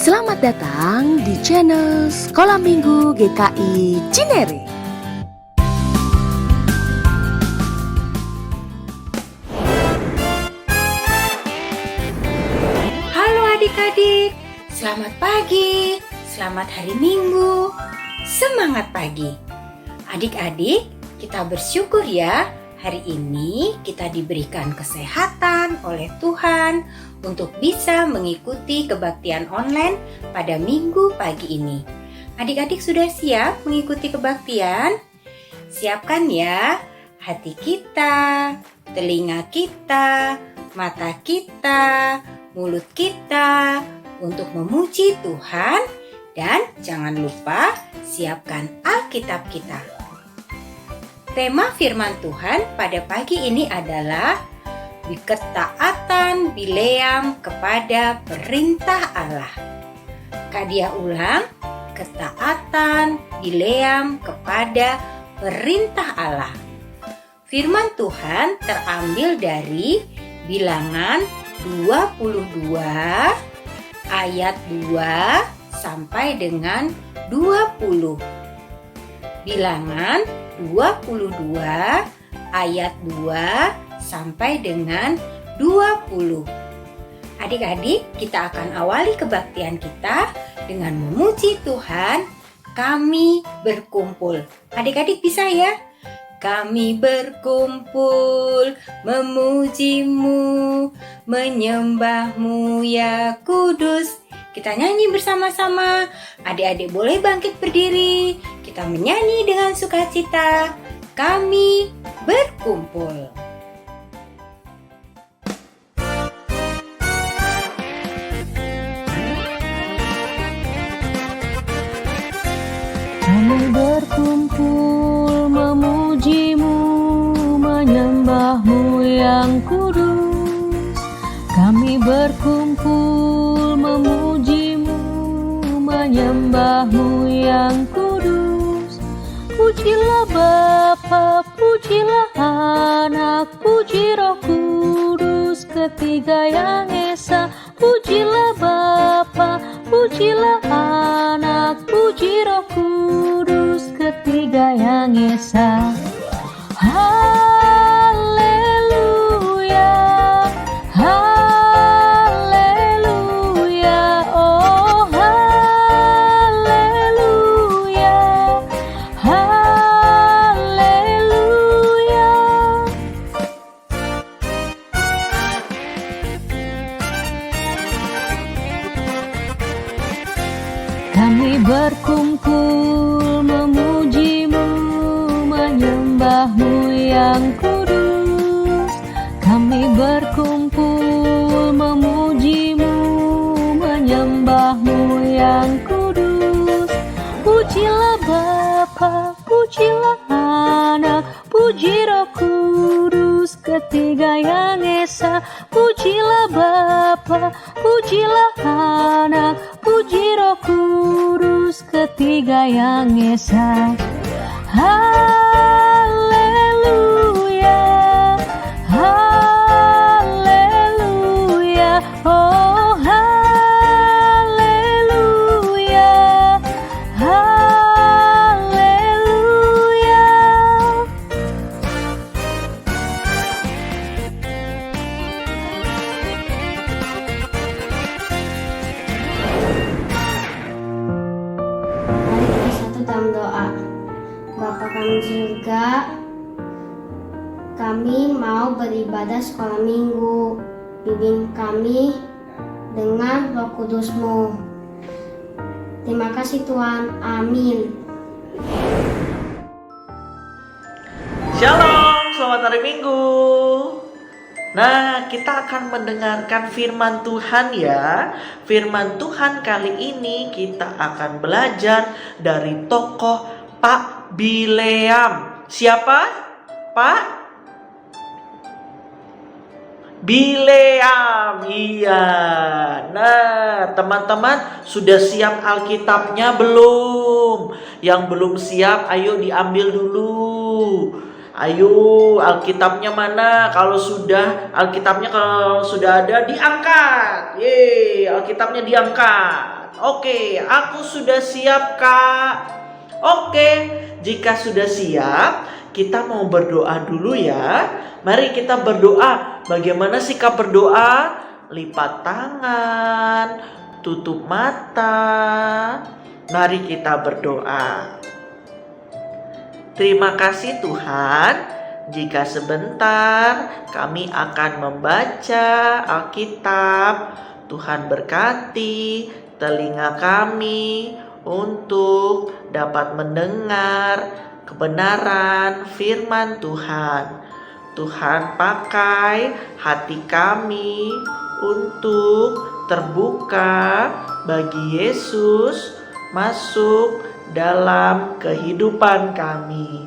Selamat datang di channel Sekolah Minggu GKI Cinere. Halo adik-adik, selamat pagi, selamat hari Minggu, semangat pagi. Adik-adik, kita bersyukur ya, hari ini kita diberikan kesehatan oleh Tuhan untuk bisa mengikuti kebaktian online pada Minggu pagi ini. Adik-adik sudah siap mengikuti kebaktian? Siapkan ya hati kita, telinga kita, mata kita, mulut kita untuk memuji Tuhan, dan jangan lupa siapkan Alkitab kita. Tema firman Tuhan pada pagi ini adalah ketaatan Bileam kepada perintah Allah. Kak Dia ulang, ketaatan Bileam kepada perintah Allah. Firman Tuhan terambil dari Bilangan 22 ayat 2 sampai dengan 20. Bilangan 22 ayat 2 sampai dengan 20. Adik-adik, kita akan awali kebaktian kita dengan memuji Tuhan. Kami berkumpul. Adik-adik bisa ya? Kami berkumpul memujimu, menyembahmu ya kudus. Kita nyanyi bersama-sama. Adik-adik boleh bangkit berdiri. Kita menyanyi dengan sukacita. Kami berkumpul. Kami berkumpul memujimu, menyembahmu yang kudus. Kami berkumpul memujimu, menyembahmu yang kudus. Pujilah Bapa, pujilah Anak, puji Roh Kudus, ketiga yang esa. Pujilah Bapa, pujilah Anak, puji Roh Kudus, ketiga yang esa. Haleluya, haleluya, oh haleluya, haleluya. Kami berkumpul memujimu, menyembahmu yang kudus. Kami berkumpul memujimu, menyembahmu yang kudus. Pujilah Bapa, pujilah Anak, puji Roh Kudus, ketiga yang esa. Pujilah Bapa, pujilah Anak, puji Roh Kudus, ketiga yang esa. Haleluya, haleluya, oh haleluya, haleluya. Mari kita satu dalam doa. Bapa kami di surga, kami mau beribadah sekolah minggu. Bimbing kami dengan Roh Kudus-Mu. Terima kasih Tuhan. Amin. Shalom, selamat hari Minggu. Nah, kita akan mendengarkan firman Tuhan ya. Firman Tuhan kali ini kita akan belajar dari tokoh Pak Bileam. Siapa? Pak Bileam. Iya. Nah, teman-teman sudah siap Alkitabnya belum? Yang belum siap, ayo diambil dulu. Ayo, Alkitabnya mana? Kalau sudah ada diangkat. Yeay, Alkitabnya diangkat. Oke, aku sudah siap, Kak. Oke, jika sudah siap, kita mau berdoa dulu ya. Mari kita berdoa. Bagaimana sikap berdoa? Lipat tangan, tutup mata. Mari kita berdoa. Terima kasih Tuhan, jika sebentar kami akan membaca Alkitab. Tuhan berkati telinga kami untuk dapat mendengar kebenaran firman Tuhan. Tuhan pakai hati kami untuk terbuka bagi Yesus masuk dalam kehidupan kami.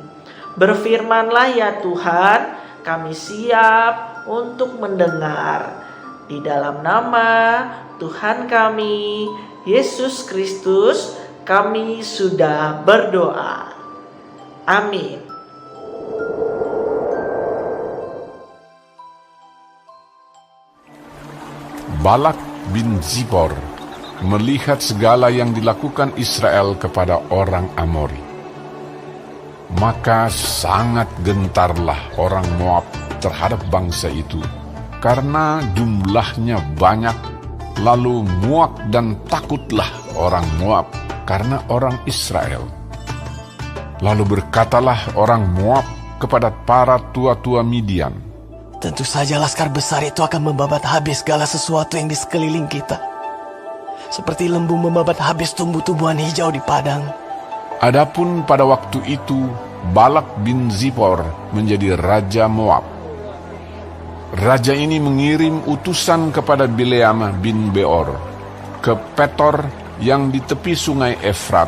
Berfirmanlah ya Tuhan, kami siap untuk mendengar. Di dalam nama Tuhan kami, Yesus Kristus, kami sudah berdoa. Amin. Balak bin Zippor melihat segala yang dilakukan Israel kepada orang Amori. Maka sangat gentarlah orang Moab terhadap bangsa itu, karena jumlahnya banyak. Lalu muak dan takutlah orang Moab karena orang Israel. Lalu berkatalah orang Moab kepada para tua-tua Midian, tentu saja laskar besar itu akan membabat habis segala sesuatu yang di sekeliling kita, seperti lembu membabat habis tumbuh-tumbuhan hijau di padang. Adapun pada waktu itu Balak bin Zippor menjadi raja Moab. Raja ini mengirim utusan kepada Bileam bin Beor ke Petor yang di tepi sungai Efrat,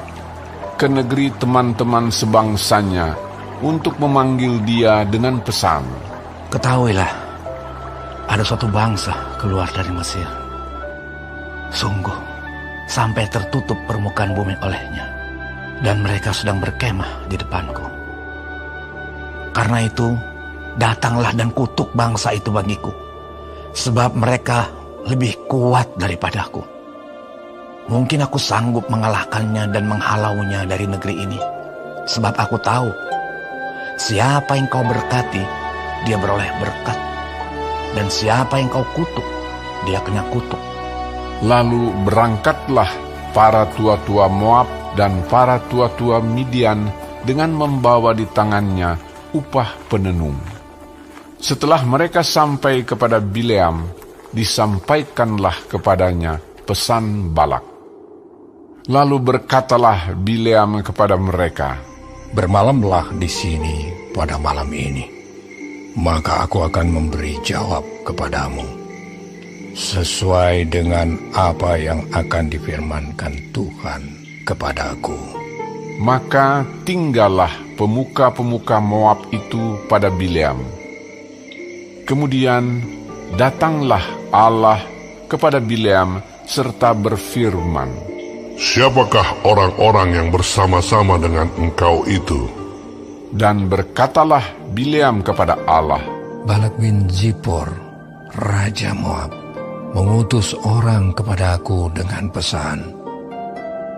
ke negeri teman-teman sebangsanya, untuk memanggil dia dengan pesan. Ketahuilah, ada suatu bangsa keluar dari Mesir. Sungguh, sampai tertutup permukaan bumi olehnya, dan mereka sedang berkemah di depanku. Karena itu, datanglah dan kutuk bangsa itu bagiku, sebab mereka lebih kuat daripadaku. Mungkin aku sanggup mengalahkannya dan menghalaunya dari negeri ini, sebab aku tahu, siapa yang kau berkati, dia beroleh berkat, dan siapa yang kau kutuk, dia kena kutuk. Lalu berangkatlah para tua-tua Moab dan para tua-tua Midian dengan membawa di tangannya upah penenung. Setelah mereka sampai kepada Bileam, disampaikanlah kepadanya pesan Balak. Lalu berkatalah Bileam kepada mereka, bermalamlah di sini pada malam ini, maka aku akan memberi jawab kepadamu, sesuai dengan apa yang akan difirmankan Tuhan kepadaku. Maka tinggallah pemuka-pemuka Moab itu pada Bileam. Kemudian datanglah Allah kepada Bileam serta berfirman, siapakah orang-orang yang bersama-sama dengan engkau itu? Dan berkatalah Bileam kepada Allah, Balak bin Zippor, raja Moab, mengutus orang kepadaku dengan pesan,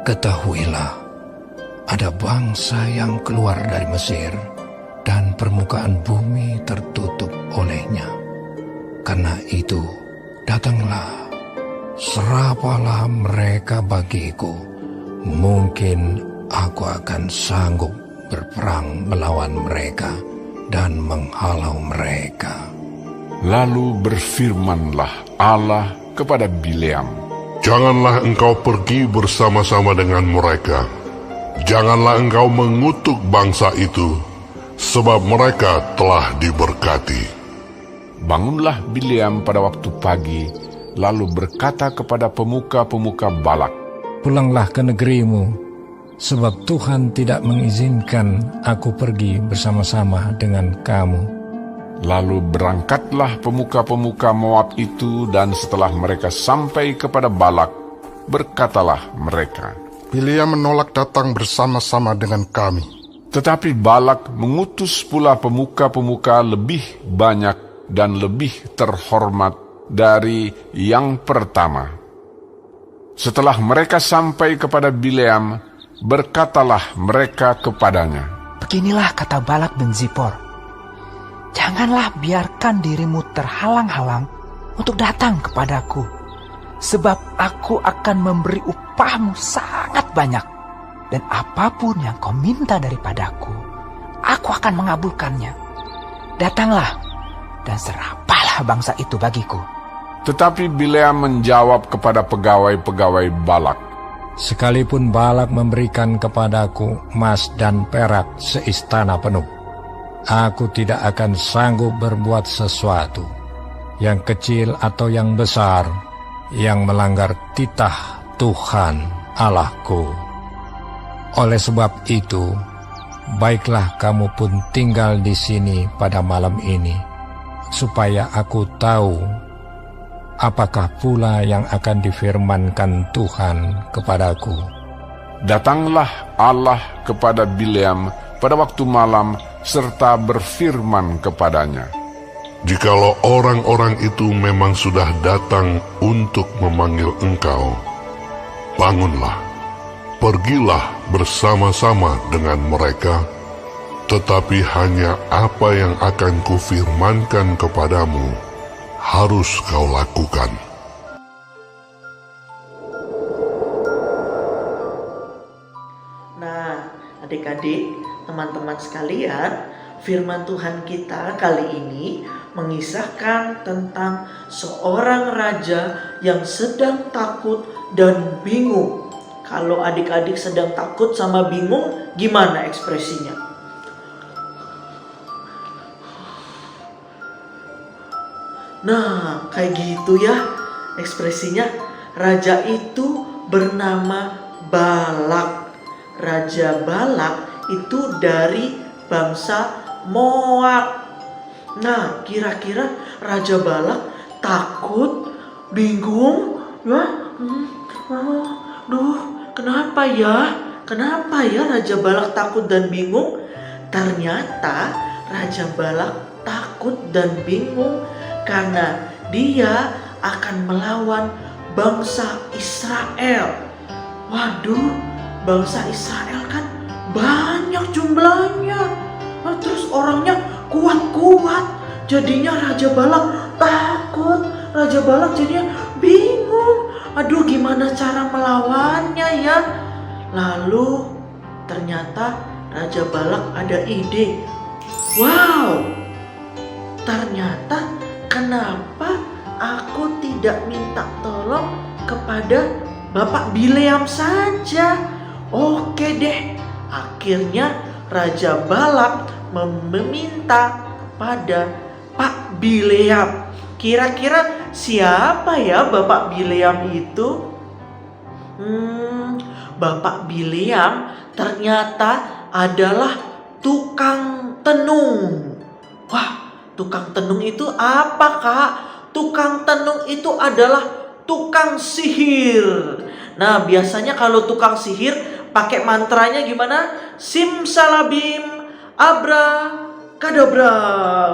ketahuilah, ada bangsa yang keluar dari Mesir, dan permukaan bumi tertutup olehnya. Karena itu, datanglah, serapalah mereka bagiku. Mungkin aku akan sanggup berperang melawan mereka dan menghalau mereka. Lalu berfirmanlah Allah kepada Bileam, janganlah engkau pergi bersama-sama dengan mereka. Janganlah engkau mengutuk bangsa itu, sebab mereka telah diberkati. Bangunlah Bileam pada waktu pagi, lalu berkata kepada pemuka-pemuka Balak, pulanglah ke negerimu, sebab Tuhan tidak mengizinkan aku pergi bersama-sama dengan kamu. Lalu berangkatlah pemuka-pemuka Moab itu, dan setelah mereka sampai kepada Balak, berkatalah mereka, Bileam menolak datang bersama-sama dengan kami. Tetapi Balak mengutus pula pemuka-pemuka lebih banyak dan lebih terhormat dari yang pertama. Setelah mereka sampai kepada Bileam, berkatalah mereka kepadanya, Beginilah kata Balak bin Zipor, janganlah biarkan dirimu terhalang-halang untuk datang kepadaku, sebab aku akan memberi upahmu sangat banyak, dan apapun yang kau minta daripadaku, aku akan mengabulkannya. Datanglah dan serahkanlah bangsa itu bagiku. Tetapi Bileam menjawab kepada pegawai-pegawai Balak, Sekalipun Balak memberikan kepadaku emas dan perak seistana penuh, aku tidak akan sanggup berbuat sesuatu, yang kecil atau yang besar, yang melanggar titah Tuhan Allahku. Oleh sebab itu, baiklah kamu pun tinggal di sini pada malam ini, supaya aku tahu apakah pula yang akan difirmankan Tuhan kepadaku. Datanglah Allah kepada Bileam pada waktu malam serta berfirman kepadanya, Jikalau orang-orang itu memang sudah datang untuk memanggil engkau, bangunlah, pergilah bersama-sama dengan mereka, tetapi hanya apa yang akan kufirmankan kepadamu harus kau lakukan. Nah, adik-adik, teman-teman sekalian, firman Tuhan kita kali ini mengisahkan tentang seorang raja yang sedang takut dan bingung. Kalau adik-adik sedang takut sama bingung, gimana ekspresinya? Nah, kayak gitu ya ekspresinya. Raja itu bernama Balak. Raja Balak itu dari bangsa Moab. Nah, kira-kira Raja Balak takut, bingung, ya? Kenapa ya? Kenapa ya Raja Balak takut dan bingung? Ternyata Raja Balak takut dan bingung karena dia akan melawan bangsa Israel. Waduh, bangsa Israel kan banyak jumlahnya. Nah, terus orangnya kuat-kuat. Jadinya Raja Balak takut. Raja Balak jadinya bingung. Aduh, gimana cara melawannya ya? Lalu ternyata Raja Balak ada ide. Wow, ternyata kenapa aku tidak minta tolong kepada Bapak Bileam saja? Oke deh, akhirnya Raja Balak meminta pada Pak Bileam. Kira-kira siapa ya Bapak Bileam itu? Bapak Bileam ternyata adalah tukang tenung. Wah, tukang tenung itu apa, Kak? Tukang tenung itu adalah tukang sihir. Nah, biasanya kalau tukang sihir pakai mantranya gimana? Simsalabim, abra, kadabra.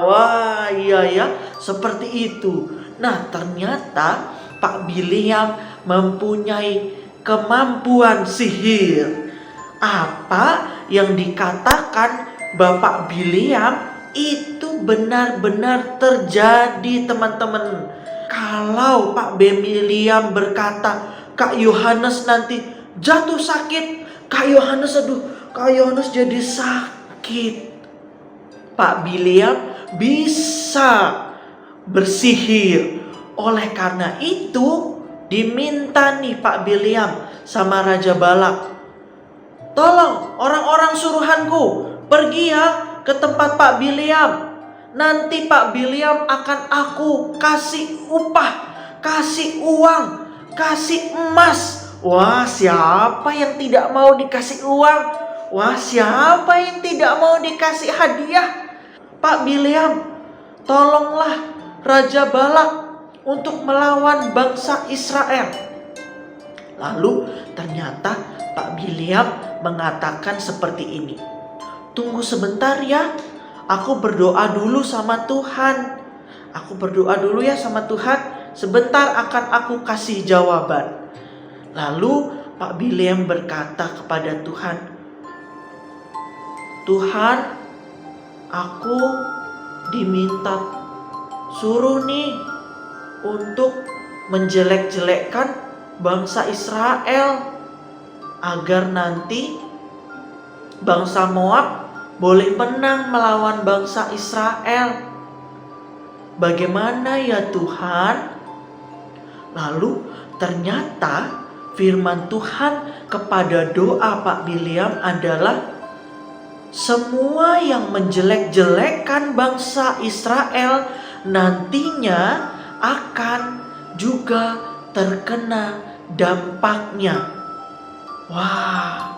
Wah, iya ya, seperti itu. Nah, ternyata Pak Bileam mempunyai kemampuan sihir. Apa yang dikatakan Bapak Bileam itu benar-benar terjadi, teman-teman. Kalau Pak Bileam berkata, Kak Yohanes nanti jatuh sakit, Kak Yohanes jadi sakit. Pak Bileam bisa bersihir. Oleh karena itu diminta nih Pak Bileam sama Raja Balak, tolong orang-orang suruhanku pergi ya ke tempat Pak Bileam. Nanti Pak Bileam akan aku kasih upah, kasih uang, kasih emas. Wah, siapa yang tidak mau dikasih uang? Wah, siapa yang tidak mau dikasih hadiah? Pak Bileam, tolonglah Raja Balak untuk melawan bangsa Israel. Lalu ternyata Pak Bileam mengatakan seperti ini. Tunggu sebentar ya, aku berdoa dulu sama Tuhan. Aku berdoa dulu ya sama Tuhan, sebentar akan aku kasih jawaban. Lalu Pak Bileam berkata kepada Tuhan, Tuhan, aku diminta suruh nih untuk menjelek-jelekkan bangsa Israel agar nanti bangsa Moab boleh menang melawan bangsa Israel. Bagaimana ya Tuhan? Lalu ternyata firman Tuhan kepada doa Pak Bileam adalah, semua yang menjelek-jelekkan bangsa Israel nantinya akan juga terkena dampaknya. Wah,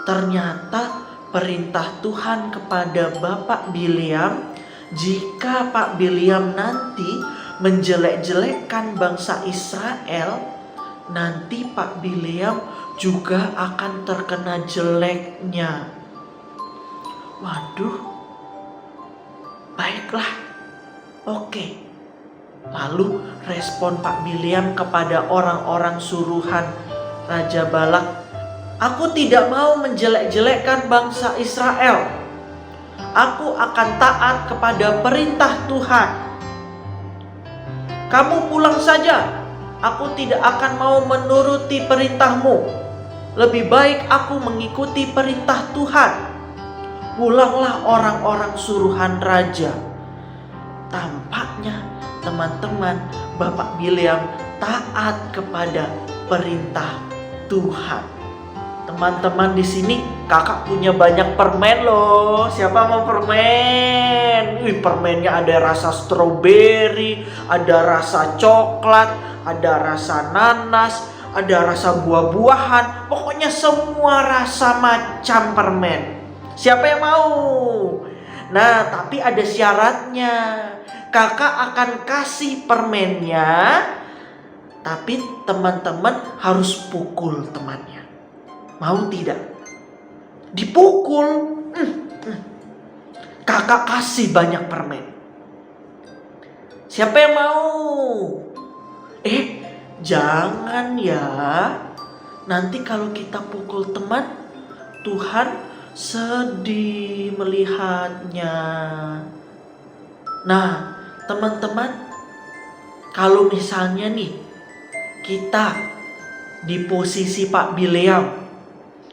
ternyata perintah Tuhan kepada Bapak Bileam, jika Pak Bileam nanti menjelek-jelekkan bangsa Israel, nanti Pak Bileam juga akan terkena jeleknya. Waduh, baiklah, oke. Lalu respon Pak Bileam kepada orang-orang suruhan Raja Balak, aku tidak mau menjelek-jelekkan bangsa Israel. Aku akan taat kepada perintah Tuhan. Kamu pulang saja. Aku tidak akan mau menuruti perintahmu. Lebih baik aku mengikuti perintah Tuhan. Pulanglah orang-orang suruhan raja. Tampaknya teman-teman, Bapak Bileam taat kepada perintah Tuhan. Teman-teman di sini, kakak punya banyak permen loh. Siapa mau permen? Permennya ada rasa stroberi, ada rasa coklat, ada rasa nanas, ada rasa buah-buahan. Pokoknya semua rasa macam permen. Siapa yang mau? Nah, tapi ada syaratnya. Kakak akan kasih permennya, tapi teman-teman harus pukul temannya. Mau tidak? Dipukul. Kakak kasih banyak permen. Siapa yang mau? Jangan ya. Nanti kalau kita pukul teman, Tuhan sedih melihatnya. Nah, teman-teman, kalau misalnya nih kita di posisi Pak Bileam,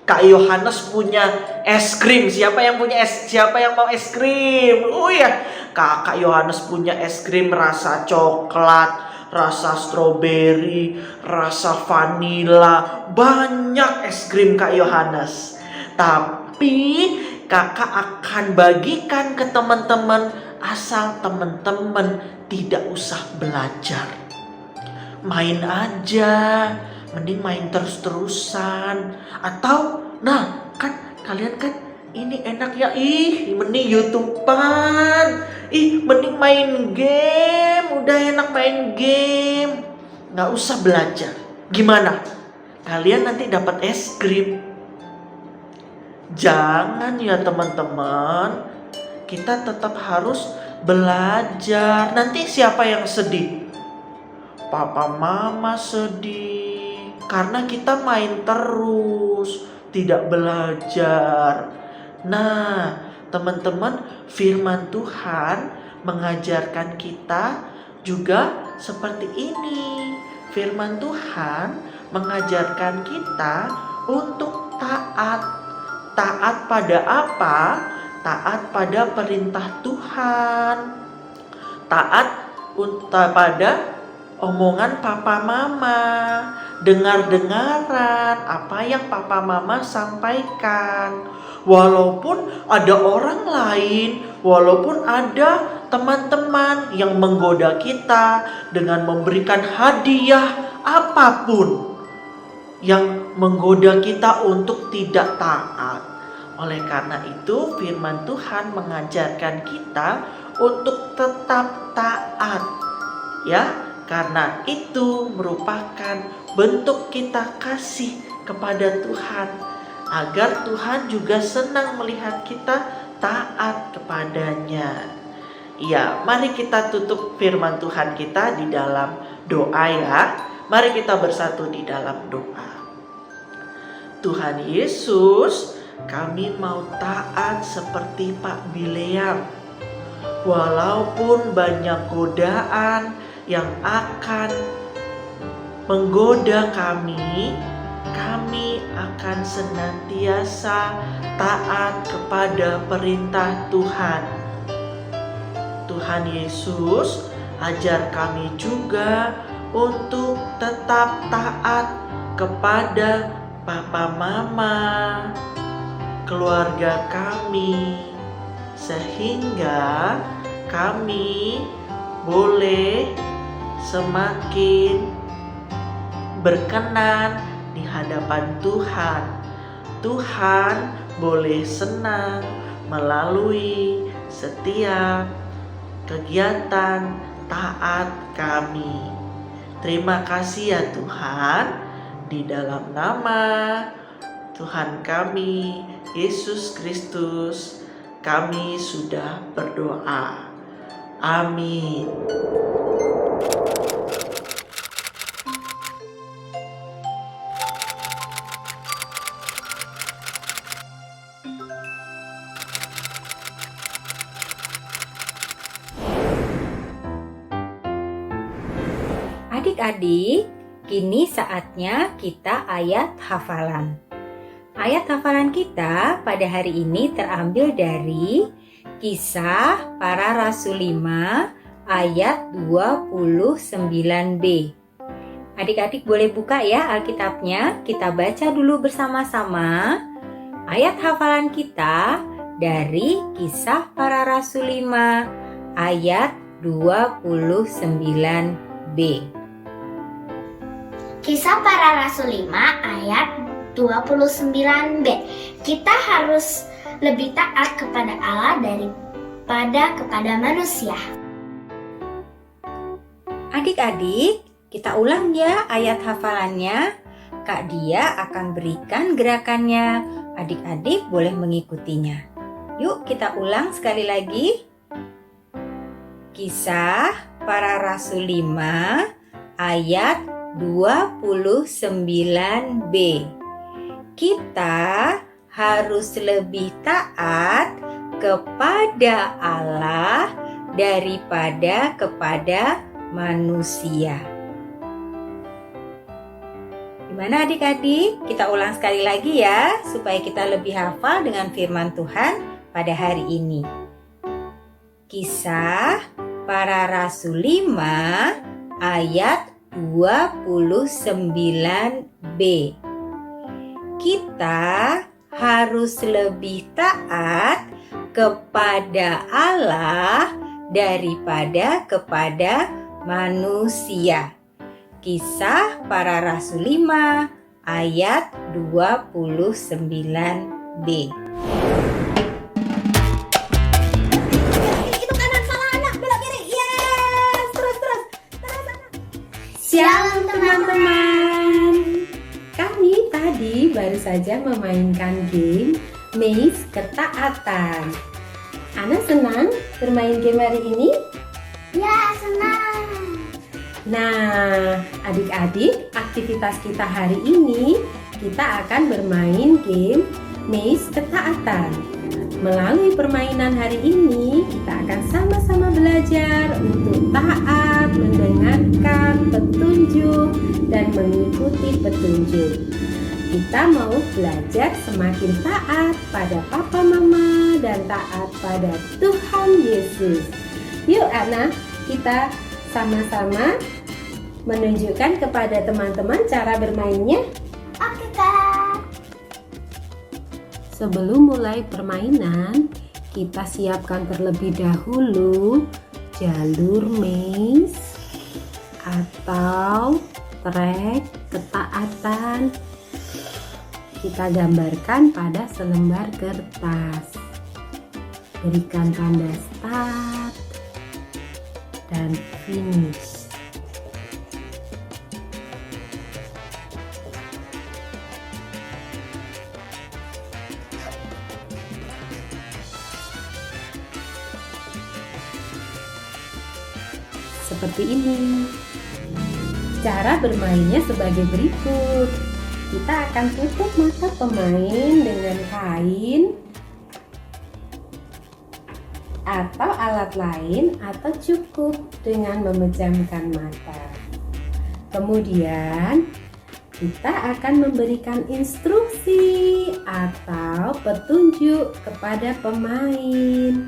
Kak Yohanes punya es krim. Siapa yang mau es krim? Oh ya, Kak Yohanes punya es krim rasa coklat, rasa stroberi, rasa vanila. Banyak es krim Kak Yohanes. Tapi kakak akan bagikan ke teman-teman asal teman-teman tidak usah belajar. Main aja. Mending main terus-terusan. Atau, nah kan kalian kan ini enak ya. Mending YouTubean. Mending main game. Udah enak main game. Gak usah belajar. Gimana? Kalian nanti dapat es krim. Jangan ya teman-teman. Kita tetap harus belajar. Nanti siapa yang sedih? Papa mama sedih. Karena kita main terus, tidak belajar. Nah, teman-teman, firman Tuhan mengajarkan kita juga seperti ini. Firman Tuhan mengajarkan kita untuk taat. Taat pada apa? Taat pada perintah Tuhan. Taat pada omongan papa mama. Dengar-dengaran apa yang papa mama sampaikan. Walaupun ada orang lain, walaupun ada teman-teman yang menggoda kita dengan memberikan hadiah apapun yang menggoda kita untuk tidak taat. Oleh karena itu, firman Tuhan mengajarkan kita untuk tetap taat. Ya, karena itu merupakan bentuk kita kasih kepada Tuhan, agar Tuhan juga senang melihat kita taat kepadanya. Ya, mari kita tutup firman Tuhan kita di dalam doa ya. Mari kita bersatu di dalam doa. Tuhan Yesus, kami mau taat seperti Pak Bileam. Walaupun banyak godaan yang akan menggoda kami akan senantiasa taat kepada perintah Tuhan. Tuhan Yesus, ajar kami juga untuk tetap taat kepada papa mama, keluarga kami, sehingga kami boleh semakin berkenan di hadapan Tuhan. Tuhan boleh senang melalui setiap kegiatan taat kami. Terima kasih ya Tuhan, di dalam nama Tuhan kami, Yesus Kristus, kami sudah berdoa. Amin. Adik-adik, kini saatnya kita ayat hafalan. Ayat hafalan kita pada hari ini terambil dari Kisah Para Rasul 5 ayat 29b. Adik-adik boleh buka ya Alkitabnya, kita baca dulu bersama-sama. Ayat hafalan kita dari Kisah Para Rasul 5 ayat 29b. Kisah Para Rasul 5 ayat 29b. Kita harus lebih taat kepada Allah daripada kepada manusia. Adik-adik, kita ulang ya ayat hafalannya. Kak Dia akan berikan gerakannya. Adik-adik boleh mengikutinya. Yuk kita ulang sekali lagi. Kisah Para Rasul 5 ayat 29b. Kita harus lebih taat kepada Allah daripada kepada manusia. Gimana adik-adik? Kita ulang sekali lagi ya, supaya kita lebih hafal dengan firman Tuhan pada hari ini. Kisah Para Rasul 5 ayat 29b. Kita harus lebih taat kepada Allah daripada kepada manusia. Kisah Para Rasul 5 ayat 29b. Shalom teman-teman. Kami tadi baru saja memainkan game Maze Ketaatan. Ana senang bermain game hari ini? Ya, senang. Nah, adik-adik, aktivitas kita hari ini kita akan bermain game Maze Ketaatan. Melalui permainan hari ini, kita akan sama-sama belajar untuk taat, mendengarkan petunjuk, dan mengikuti petunjuk. Kita mau belajar semakin taat pada Papa Mama dan taat pada Tuhan Yesus. Yuk anak, kita sama-sama menunjukkan kepada teman-teman cara bermainnya. Oke Kak. Sebelum mulai permainan, kita siapkan terlebih dahulu jalur maze atau trek ketaatan. Kita gambarkan pada selembar kertas. Berikan tanda start dan finish. Seperti ini. Cara bermainnya sebagai berikut. Kita akan tutup mata pemain dengan kain atau alat lain, atau cukup dengan memejamkan mata. Kemudian kita akan memberikan instruksi atau petunjuk kepada pemain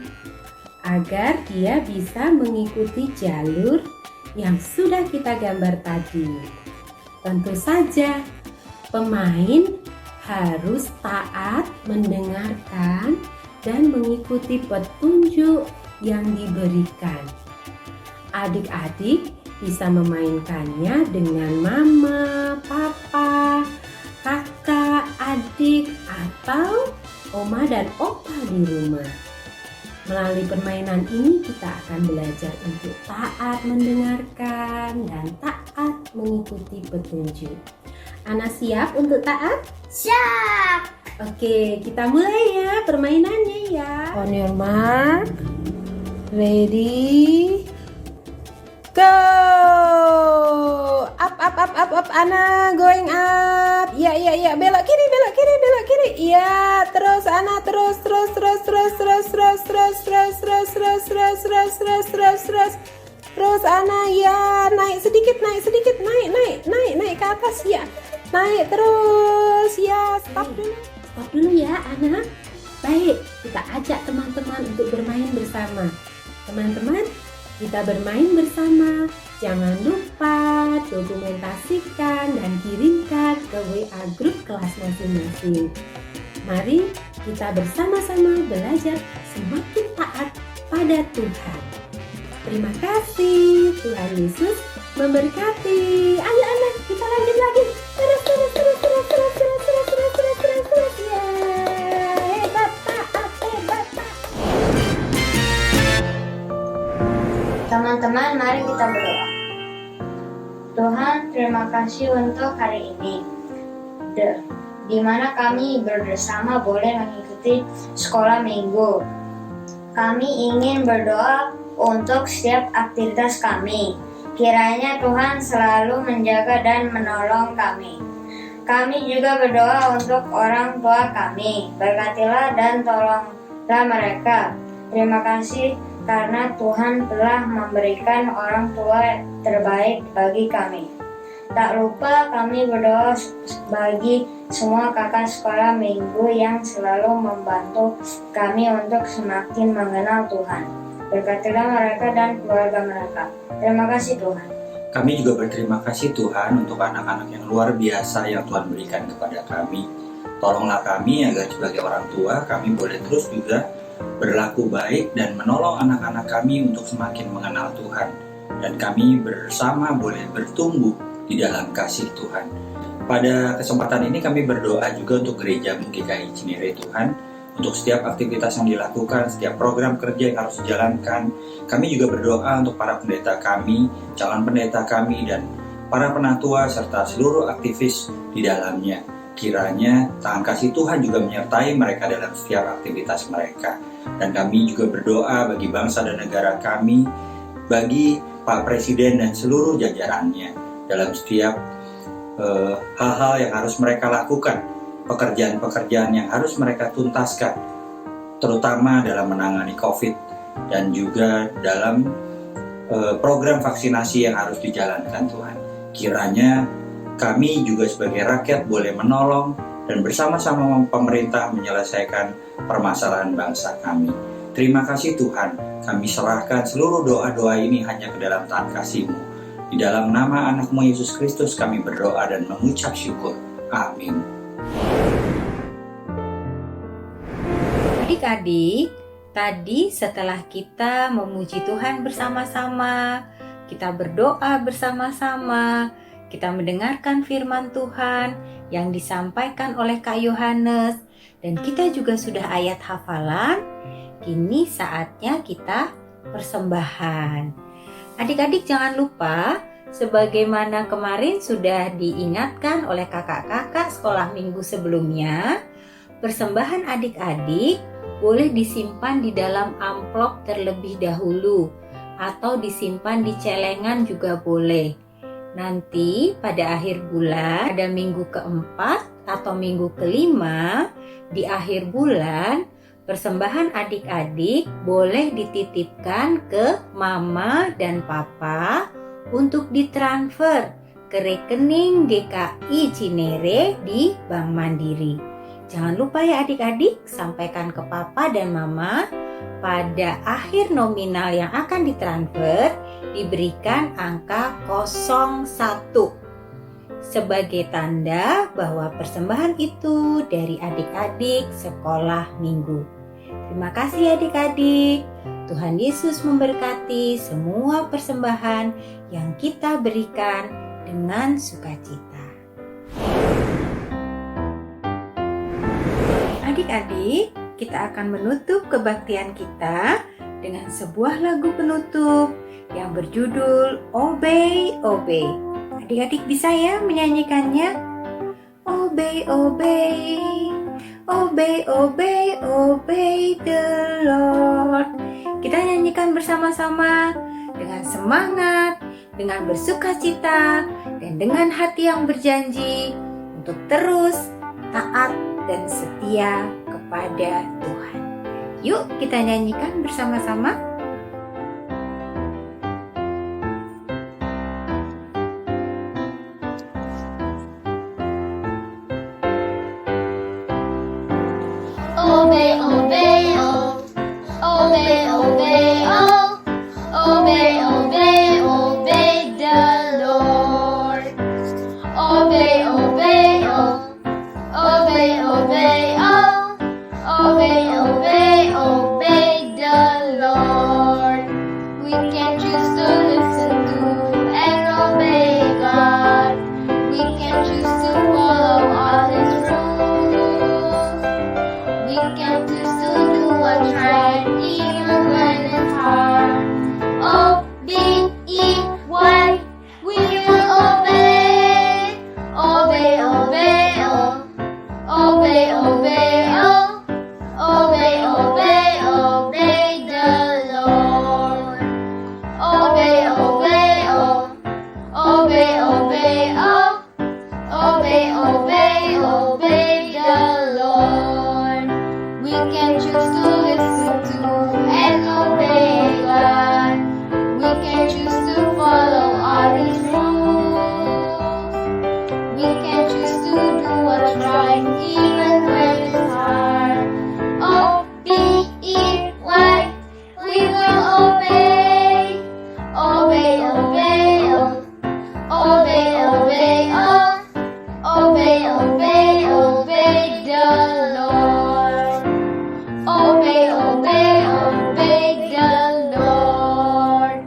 agar dia bisa mengikuti jalur yang sudah kita gambar tadi. Tentu saja pemain harus taat mendengarkan dan mengikuti petunjuk yang diberikan. Adik-adik bisa memainkannya dengan mama, papa, kakak, adik, atau oma dan opa di rumah. Melalui permainan ini kita akan belajar untuk taat mendengarkan dan taat mengikuti petunjuk. Ana siap untuk taat? Siap. Oke, kita mulai ya permainannya ya. On your mark, ready, go! Up, Ana, going up. Ya, belok kiri. Iya, terus Ana, terus. Terus Ana, ya, naik sedikit, naik ke atas ya. Naik terus, ya, stop dulu ya Ana. Baik, kita ajak teman-teman untuk bermain bersama. Teman-teman, kita bermain bersama. Jangan lupa dokumentasikan dan kirimkan ke WA grup kelas masing-masing. Mari kita bersama-sama belajar semakin taat pada Tuhan. Terima kasih, Tuhan Yesus memberkati. Ayo anak, kita lanjut lagi. Terus. Ya, hebat taat. Teman-teman, mari kita berdoa. Tuhan, terima kasih untuk hari ini, di mana kami bersama boleh mengikuti sekolah minggu. Kami ingin berdoa untuk setiap aktivitas kami. Kiranya Tuhan selalu menjaga dan menolong kami. Kami juga berdoa untuk orang tua kami. Berkatilah dan tolonglah mereka. Terima kasih karena Tuhan telah memberikan orang tua terbaik bagi kami. Tak lupa kami berdoa bagi semua kakak sekolah minggu yang selalu membantu kami untuk semakin mengenal Tuhan. Berkatilah mereka dan keluarga mereka. Terima kasih Tuhan. Kami juga berterima kasih Tuhan untuk anak-anak yang luar biasa yang Tuhan berikan kepada kami. Tolonglah kami agar sebagai orang tua kami boleh terus juga berlaku baik dan menolong anak-anak kami untuk semakin mengenal Tuhan. Dan kami bersama boleh bertumbuh di dalam kasih Tuhan. Pada kesempatan ini kami berdoa juga untuk gereja GKI Cinere Tuhan. Untuk setiap aktivitas yang dilakukan, setiap program kerja yang harus dijalankan. Kami juga berdoa untuk para pendeta kami, calon pendeta kami, dan para penatua serta seluruh aktivis di dalamnya. Kiranya tangan kasih Tuhan juga menyertai mereka dalam setiap aktivitas mereka. Dan kami juga berdoa bagi bangsa dan negara kami, bagi Pak Presiden dan seluruh jajarannya dalam setiap hal-hal yang harus mereka lakukan, pekerjaan-pekerjaan yang harus mereka tuntaskan, terutama dalam menangani COVID dan juga dalam program vaksinasi yang harus dijalankan Tuhan. Kiranya kami juga sebagai rakyat boleh menolong dan bersama-sama pemerintah menyelesaikan permasalahan bangsa kami. Terima kasih Tuhan, kami serahkan seluruh doa-doa ini hanya ke dalam tangan kasih-Mu. Di dalam nama anak-Mu Yesus Kristus kami berdoa dan mengucap syukur. Amin. Adik-adik, tadi setelah kita memuji Tuhan bersama-sama, kita berdoa bersama-sama, kita mendengarkan firman Tuhan yang disampaikan oleh Kak Yohanes, dan kita juga sudah ayat hafalan. Kini saatnya kita persembahan. Adik-adik jangan lupa, sebagaimana kemarin sudah diingatkan oleh kakak-kakak sekolah minggu sebelumnya, persembahan adik-adik boleh disimpan di dalam amplop terlebih dahulu atau disimpan di celengan juga boleh. Nanti pada akhir bulan, pada minggu keempat atau minggu kelima, di akhir bulan, persembahan adik-adik boleh dititipkan ke mama dan papa untuk ditransfer ke rekening GKI Cinere di Bank Mandiri. Jangan lupa ya adik-adik, sampaikan ke papa dan mama pada akhir nominal yang akan ditransfer diberikan angka 01 sebagai tanda bahwa persembahan itu dari adik-adik sekolah minggu. Terima kasih adik-adik. Tuhan Yesus memberkati semua persembahan yang kita berikan dengan sukacita. Adik-adik, kita akan menutup kebaktian kita dengan sebuah lagu penutup yang berjudul Obey, Obey. Adik-adik bisa ya menyanyikannya? Obey, obey, obey, obey, obey the Lord. Kita nyanyikan bersama-sama dengan semangat, dengan bersukacita, dan dengan hati yang berjanji untuk terus taat dan setia kepada Tuhan. Yuk kita nyanyikan bersama-sama. Obey, obey, oh. Obey, obey, oh. Obey, obey, obey the Lord. Obey, obey, oh. Obey, obey, oh. Obey, obey, obey the Lord. We can choose to listen to and obey God. We can choose to follow all His rules. We can choose to do what's right even when it's hard. O-B-E-Y, we will obey. Obey, obey, oh. Obey, obey, oh. Obey, obey, obey the Lord. Obey, obey, oh. Obey, obey, oh. Obey, obey, obey the Lord. We can choose to listen to and obey God. We can choose to follow all His rules. We can choose to do what's right even when it's hard. O-B-E-Y, we will obey. Obey, obey, oh. Obey, obey, oh. Obey, obey, obey the Lord. Obey, obey, obey the Lord.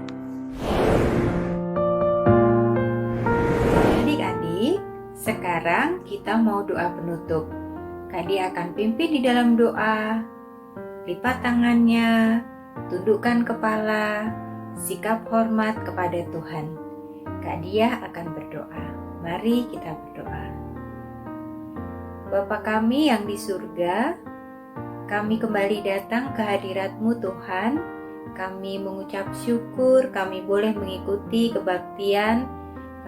Adik-adik, sekarang kita mau doa penutup. Kak Dia akan pimpin di dalam doa. Lipat tangannya, tundukkan kepala, sikap hormat kepada Tuhan. Kak Dia akan berdoa. Mari kita berdoa. Bapa kami yang di surga, kami kembali datang ke hadirat-Mu Tuhan. Kami mengucap syukur kami boleh mengikuti kebaktian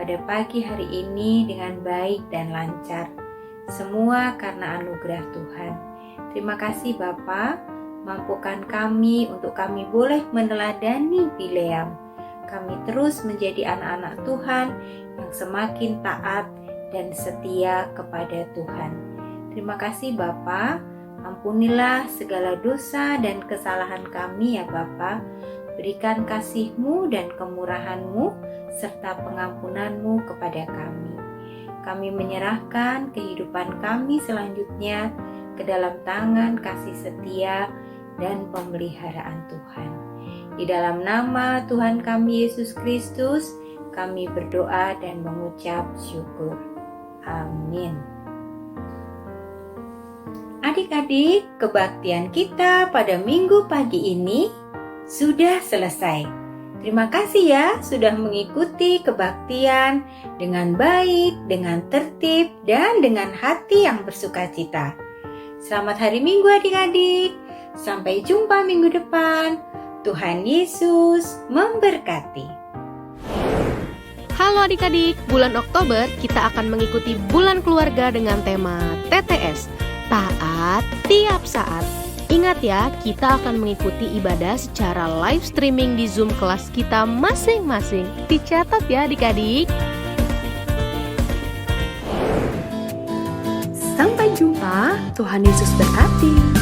pada pagi hari ini dengan baik dan lancar. Semua karena anugerah Tuhan. Terima kasih Bapa, mampukan kami untuk kami boleh meneladani Bileam. Kami terus menjadi anak-anak Tuhan yang semakin taat dan setia kepada Tuhan. Terima kasih Bapa, ampunilah segala dosa dan kesalahan kami ya Bapa. Berikan kasih-Mu dan kemurahan-Mu serta pengampunan-Mu kepada kami. Kami menyerahkan kehidupan kami selanjutnya ke dalam tangan kasih setia dan pemeliharaan Tuhan. Di dalam nama Tuhan kami Yesus Kristus, kami berdoa dan mengucap syukur. Amin. Adik-adik, kebaktian kita pada minggu pagi ini sudah selesai. Terima kasih ya sudah mengikuti kebaktian dengan baik, dengan tertib, dan dengan hati yang bersukacita. Selamat hari Minggu adik-adik. Sampai jumpa minggu depan. Tuhan Yesus memberkati. Halo adik-adik, bulan Oktober kita akan mengikuti bulan keluarga dengan tema TTS, Taat Tiap Saat. Ingat ya, kita akan mengikuti ibadah secara live streaming di Zoom kelas kita masing-masing. Dicatat ya adik-adik. Sampai jumpa, Tuhan Yesus berkati.